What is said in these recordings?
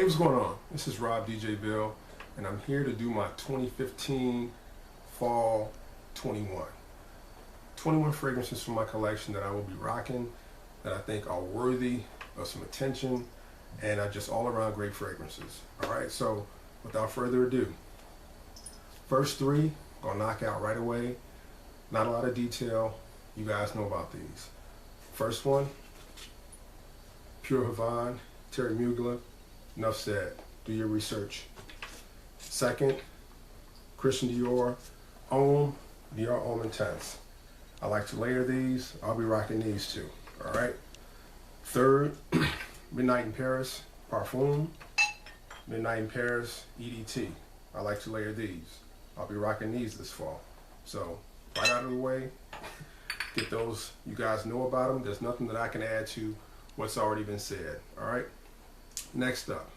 Hey, what's going on? This is Rob DJ Bill, and I'm here to do my 2015 Fall 21. 21 fragrances from my collection that I will be rocking, that I think are worthy of some attention, and are just all around great fragrances. Alright, so without further ado, first three, gonna knock out right away. Not a lot of detail, you guys know about these. First one, Pure Havane, Thierry Mugler. Enough said. Do your research. Second, Christian Dior, Homme, Dior Homme Intense. I like to layer these. I'll be rocking these too. All right. Third, Midnight in Paris, Parfum, Midnight in Paris, EDT. I like to layer these. I'll be rocking these this fall. So right out of the way, get those. You guys know about them. There's nothing that I can add to what's already been said. All right. Next up,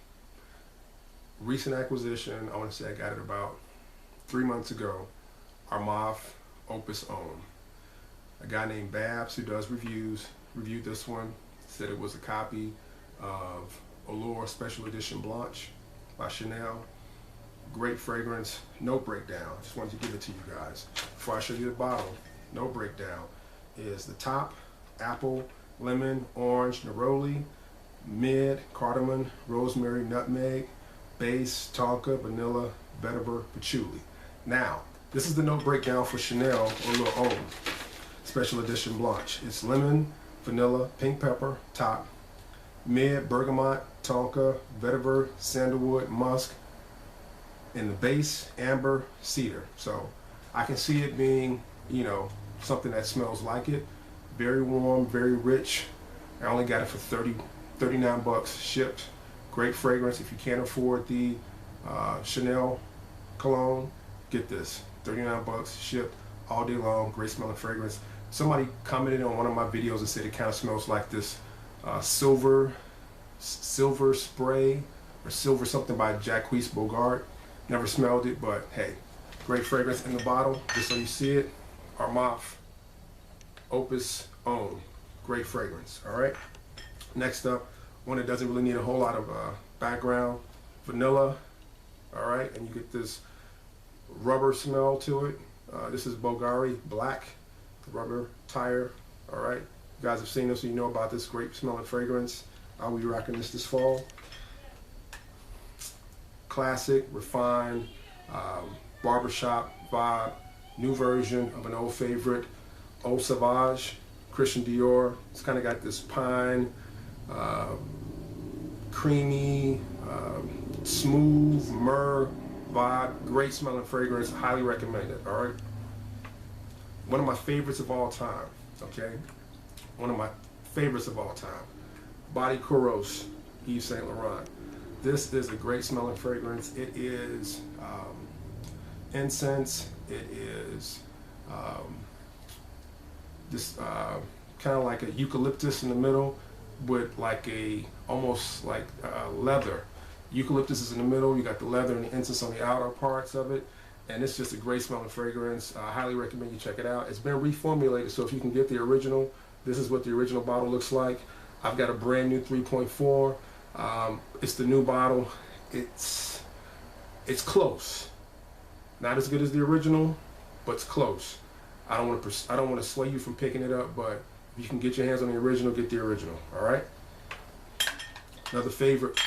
recent acquisition. I want to say I got it about 3 months ago. Armaf, Opus Homme. A guy named Babs who does reviews reviewed this one. Said it was a copy of Allure Special Edition Blanche by Chanel. Great fragrance, no breakdown. Just wanted to give it to you guys. Before I show you the bottle, no breakdown. Is the top apple, lemon, orange, neroli, mid, cardamom, rosemary, nutmeg, base, tonka, vanilla, vetiver, patchouli. Now, this is the note breakdown for Chanel Allure Homme Special Edition Blanche. It's lemon, vanilla, pink pepper, top, mid, bergamot, tonka, vetiver, sandalwood, musk, and the base, amber, cedar. So I can see it being, you know, something that smells like it. Very warm, very rich. I only got it for 39 bucks shipped. Great fragrance. If you can't afford the Chanel cologne, get this. 39 bucks shipped all day long. Great smelling fragrance. Somebody commented on one of my videos and said it kind of smells like this silver spray or silver something by Jacques Bvlgari. Never smelled it, but hey, great fragrance in the bottle. Just so you see it, Armaf, Opus Homme. Great fragrance. All right. Next up, one that doesn't really need a whole lot of background, vanilla. All right, and you get this rubber smell to it. This is Bvlgari Black, rubber tire. All right, you guys have seen this, so you know about this great smelling fragrance. I'll be rocking this fall. Classic, refined, Barber Shop vibe, new version of an old favorite, Old Sauvage, Christian Dior. It's kind of got this pine, creamy, smooth myrrh vibe. Great smelling fragrance. Highly recommend it. All right. One of my favorites of all time. Okay. One of my favorites of all time. Body Kouros, Yves Saint Laurent. This is a great smelling fragrance. It is incense. It is this kind of like a eucalyptus in the middle with like a almost like leather. Eucalyptus is in the middle. You got the leather and the incense on the outer parts of it, and it's just a great smelling fragrance. I highly recommend you check it out. It's been reformulated, so if you can get the original, this is what the original bottle looks like. I've got a brand new 3.4. It's the new bottle. It's close. Not as good as the original, but it's close. I don't want to sway you from picking it up, but if you can get your hands on the original, get the original. All right. Another favorite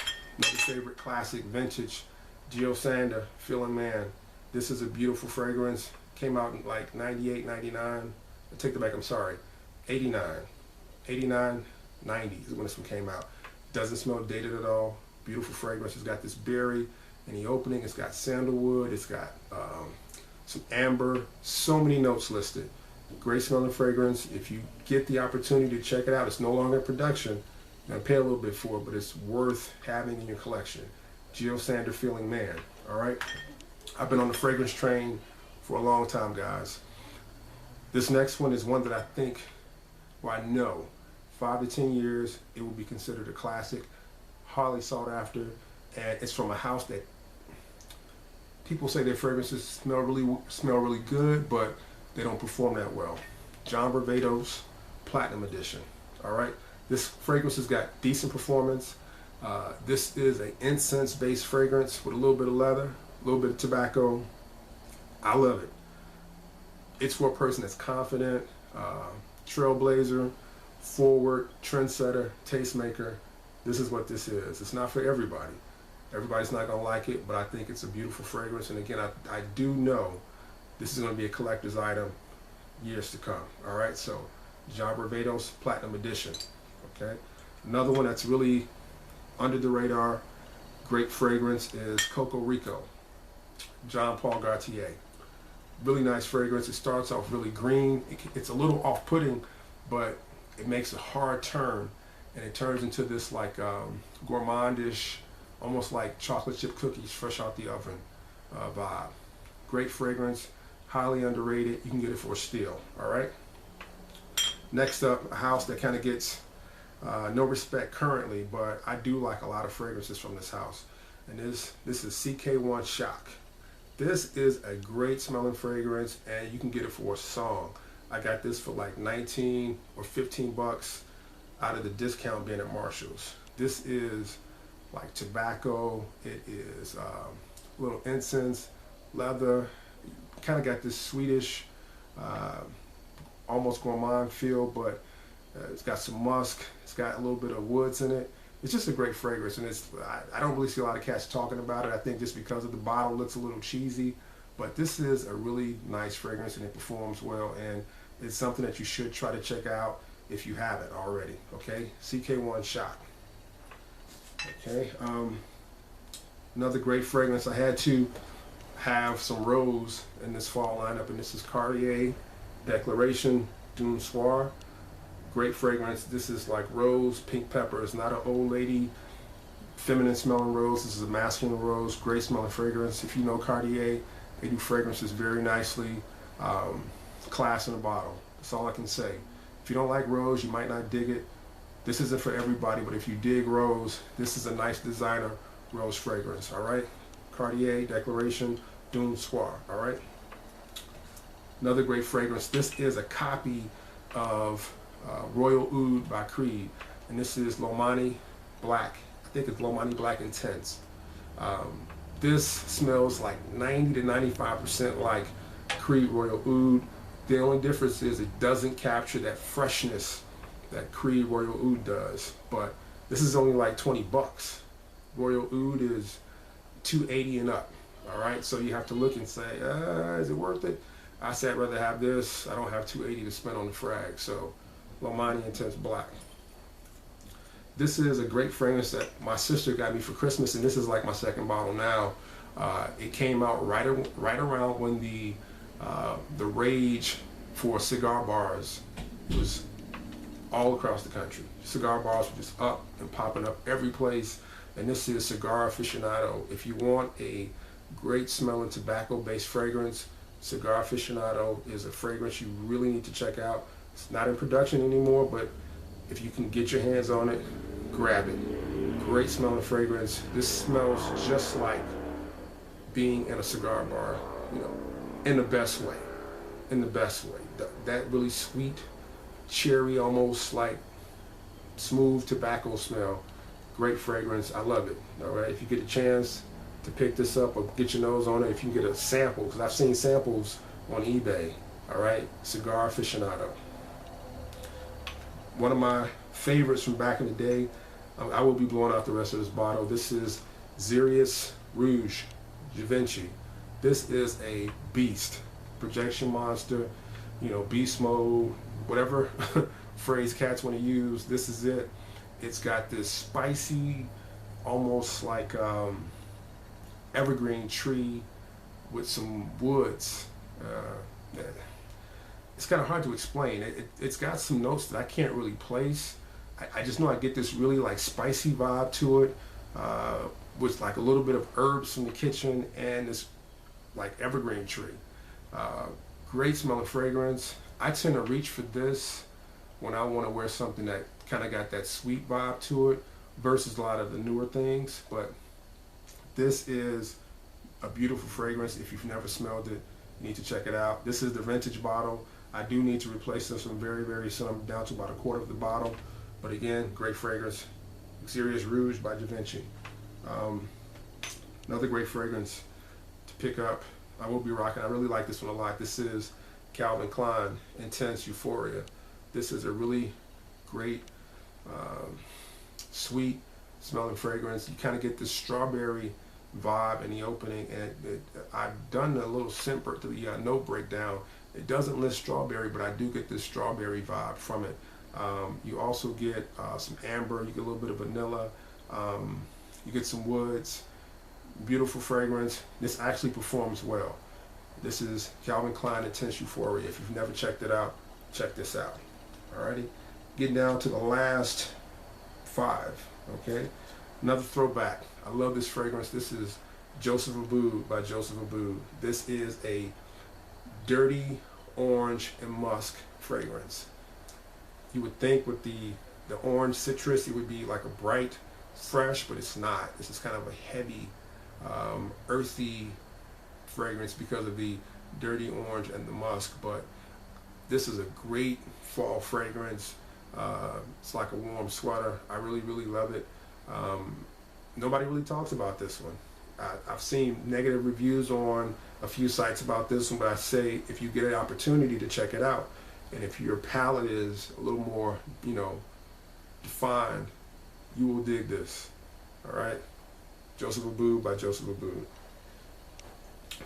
classic vintage, Jil Sander, Feeling Man. This is a beautiful fragrance. Came out in like 98, 99. I take that back. I'm sorry. 89, 90 is when this one came out. Doesn't smell dated at all. Beautiful fragrance. It's got this berry in the opening. It's got sandalwood. It's got some amber. So many notes listed. Great smelling fragrance. If you get the opportunity to check it out, it's no longer in production. You're gonna pay a little bit for it, but it's worth having in your collection. Jil Sander, Feeling Man. All right. I've been on the fragrance train for a long time, guys. This next one is one that I think, well, I know, 5 to 10 years, it will be considered a classic, highly sought after, and it's from a house that people say their fragrances smell really good, but they don't perform that well. Varvatos Platinum Edition. All right, this fragrance has got decent performance, This is an incense-based fragrance with a little bit of leather, a little bit of tobacco. I love it. It's for a person that's confident, trailblazer, forward, trendsetter, tastemaker. This is what this is. It's not for everybody. Everybody's not gonna like it, but I think it's a beautiful fragrance. And again, I do know this is gonna be a collector's item years to come. All right, so Varvatos Platinum Edition. Okay, another one that's really under the radar, great fragrance is Kokorico, Jean Paul Gaultier. Really nice fragrance. It starts off really green. It's a little off-putting, but it makes a hard turn, and it turns into this like gourmandish, almost like chocolate chip cookies fresh out the oven vibe. Great fragrance, highly underrated. You can get it for a steal. All right. Next up, a house that kind of gets no respect currently, but I do like a lot of fragrances from this house, and this is CK1 Shock. This is a great smelling fragrance, and you can get it for a song. I got this for like 19 or 15 bucks out of the discount bin at Marshall's. This is like tobacco. It is little incense, leather. Kind of got this Swedish, almost gourmand feel, but it's got some musk. It's got a little bit of woods in it. It's just a great fragrance, and I don't really see a lot of cats talking about it. I think just because of the bottle looks a little cheesy, but this is a really nice fragrance, and it performs well, and it's something that you should try to check out if you haven't already. Okay, CK1 Shock. Okay, another great fragrance. I had to have some rose in this fall lineup, and this is Cartier Declaration du Soir. Great fragrance. This is like rose, pink pepper. It's not an old lady, feminine smelling rose. This is a masculine rose. Great smelling fragrance. If you know Cartier, they do fragrances very nicely. Class in a bottle. That's all I can say. If you don't like rose, you might not dig it. This isn't for everybody, but if you dig rose, this is a nice designer rose fragrance. All right. Cartier Declaration du Soir. All right. Another great fragrance. This is a copy of Royal Oud by Creed, and this is Lomani Black. I think it's Lomani Black Intense. This smells like 90 to 95% like Creed Royal Oud. The only difference is it doesn't capture that freshness that Creed Royal Oud does, but this is only like 20 bucks. Royal Oud is 280 and up. All right, so you have to look and say, is it worth it? I say I'd rather have this. I don't have 280 to spend on the frag, so Lomani Intense Black. This is a great fragrance that my sister got me for Christmas, and this is like my second bottle now. It came out right around when the rage for cigar bars was all across the country. Cigar bars were just up and popping up every place, and this is Cigar Aficionado. If you want a great smelling tobacco-based fragrance, Cigar Aficionado is a fragrance you really need to check out. It's not in production anymore, but if you can get your hands on it, grab it. Great smelling fragrance. This smells just like being in a cigar bar, you know, in the best way. In the best way. That really sweet, cherry, almost like smooth tobacco smell. Great fragrance. I love it. All right. If you get a chance to pick this up or get your nose on it, if you can get a sample, because I've seen samples on eBay. All right. Cigar Aficionado. One of my favorites from back in the day. I will be blowing out the rest of this bottle. This is Xerius Rouge Givenchy. This is a beast. Projection monster, you know, beast mode, whatever phrase cats want to use. This is it. It's got this spicy, almost like evergreen tree with some woods. It's kind of hard to explain. It's got some notes that I can't really place. I just know I get this really like spicy vibe to it, with like a little bit of herbs from the kitchen and this like evergreen tree. Great smelling fragrance. I tend to reach for this when I want to wear something that kind of got that sweet vibe to it versus a lot of the newer things, but this is a beautiful fragrance. If you've never smelled it, you need to check it out. This is the vintage bottle. I do need to replace this one very, very soon. I'm down to about a quarter of the bottle. But again, great fragrance. Luxurious Rouge by Givenchy. Another great fragrance to pick up. I will be rocking. I really like this one a lot. This is Calvin Klein Intense Euphoria. This is a really great, sweet smelling fragrance. You kind of get this strawberry vibe in the opening, and I've done a little scent note breakdown. It doesn't list strawberry, but I do get this strawberry vibe from it. You also get some amber. You get a little bit of vanilla. You get some woods. Beautiful fragrance. This actually performs well. This is Calvin Klein Intense Euphoria. If you've never checked it out, check this out. Alrighty, getting down to the last 5. Okay, another throwback. I love this fragrance. This is Joseph Abboud by Joseph Abboud. This is a dirty orange and musk fragrance. You would think with the orange citrus it would be like a bright fresh, but it's not. This is kind of a heavy earthy fragrance because of the dirty orange and the musk, but this is a great fall fragrance. It's like a warm sweater. I really love it. Nobody really talks about this one. I've seen negative reviews on a few sites about this one, but I say if you get an opportunity to check it out, and if your palate is a little more, defined, you will dig this. All right, Joseph Abboud by Joseph Abboud.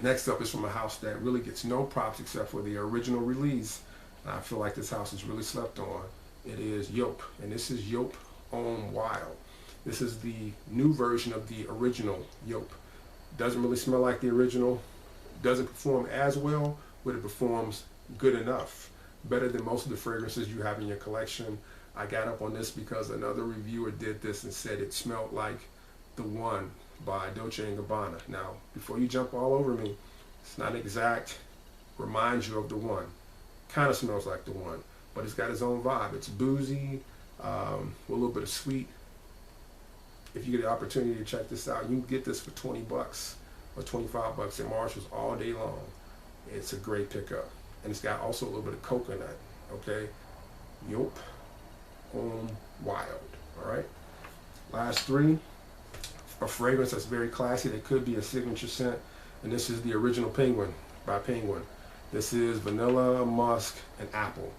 Next up is from a house that really gets no props except for the original release. I feel like this house is really slept on. It is Yop, and this is Yop Homme Wild. This is the new version of the original Yop. Doesn't really smell like the original. Doesn't perform as well, but it performs good enough. Better than most of the fragrances you have in your collection. I got up on this because another reviewer did this and said it smelled like The One by Dolce & Gabbana. Now, before you jump all over me, it's not exact. Reminds you of The One. Kind of smells like The One, but it's got its own vibe. It's boozy, with a little bit of sweet. If you get the opportunity to check this out, you can get this for 20 bucks or 25 bucks at Marshall's all day long. It's a great pickup. And it's got also a little bit of coconut, okay? Yop Homme Wild, all right? Last 3, a fragrance that's very classy that could be a signature scent, and this is the original Penguin by Penguin. This is vanilla, musk, and apple.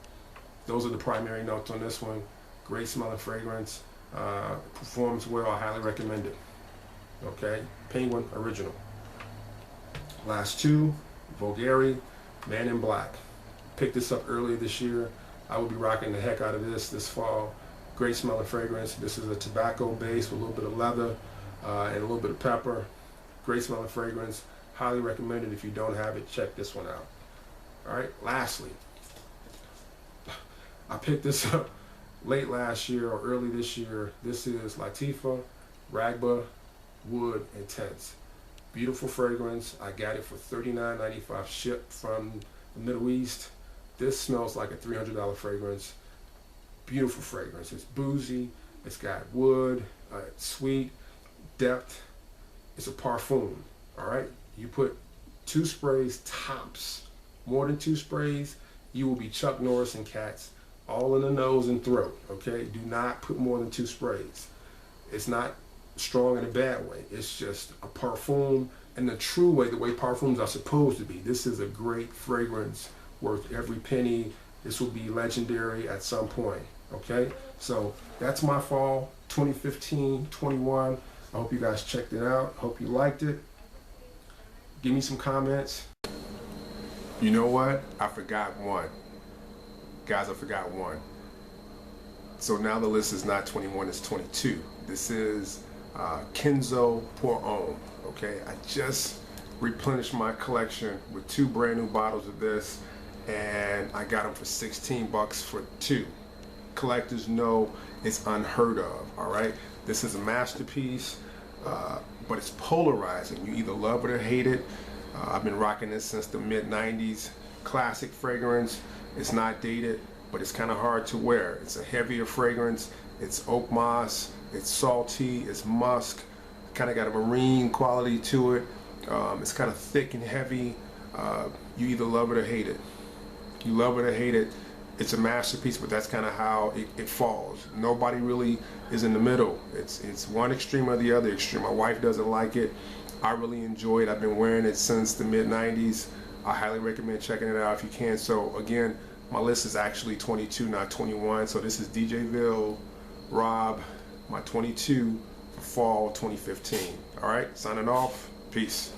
Those are the primary notes on this one. Great smelling fragrance. Performs well. I highly recommend it. Okay, Penguin original. Last 2, Bvlgari, Man in Black. Picked this up earlier this year. I will be rocking the heck out of this fall. Great smelling fragrance. This is a tobacco base with a little bit of leather and a little bit of pepper. Great smelling fragrance. Highly recommended. If you don't have it, check this one out. All right, lastly, I picked this up late last year or early this year. This is Latifah Ragba Wood Intense. Beautiful fragrance. I got it for $39.95 shipped from the Middle East. This smells like a $300 fragrance. Beautiful fragrance. It's boozy. It's got wood, it's sweet, depth. It's a parfum. All right. You put 2 sprays tops. More than 2 sprays, you will be Chuck Norris and cats all in the nose and throat. Okay. Do not put more than 2 sprays. It's not strong in a bad way. It's just a parfum in the true way, the way parfums are supposed to be. This is a great fragrance worth every penny. This will be legendary at some point. Okay, so that's my fall 2015-21. I hope you guys checked it out. Hope you liked it. Give me some comments. You know what? I forgot one. Guys, I forgot one. So now the list is not 21, it's 22. This is Kenzo Pour Homme. Okay, I just replenished my collection with 2 brand new bottles of this, and I got them for 16 bucks for 2. Collectors know it's unheard of. All right, this is a masterpiece, but it's polarizing. You either love it or hate it. I've been rocking this since the mid-90s. Classic fragrance. It's not dated, but it's kind of hard to wear. It's a heavier fragrance. It's oak moss. It's salty. It's musk. Kind of got a marine quality to it. It's kind of thick and heavy. You either love it or hate it. You love it or hate it. it's a masterpiece, but that's kind of how it falls. Nobody really is in the middle. It's one extreme or the other extreme. My wife doesn't like it. I really enjoy it. I've been wearing it since the mid-90s. I highly recommend checking it out if you can. So again, my list is actually 22, not 21. So this is DJ Ville, Rob, my 22 for fall 2015. All right, signing off. Peace.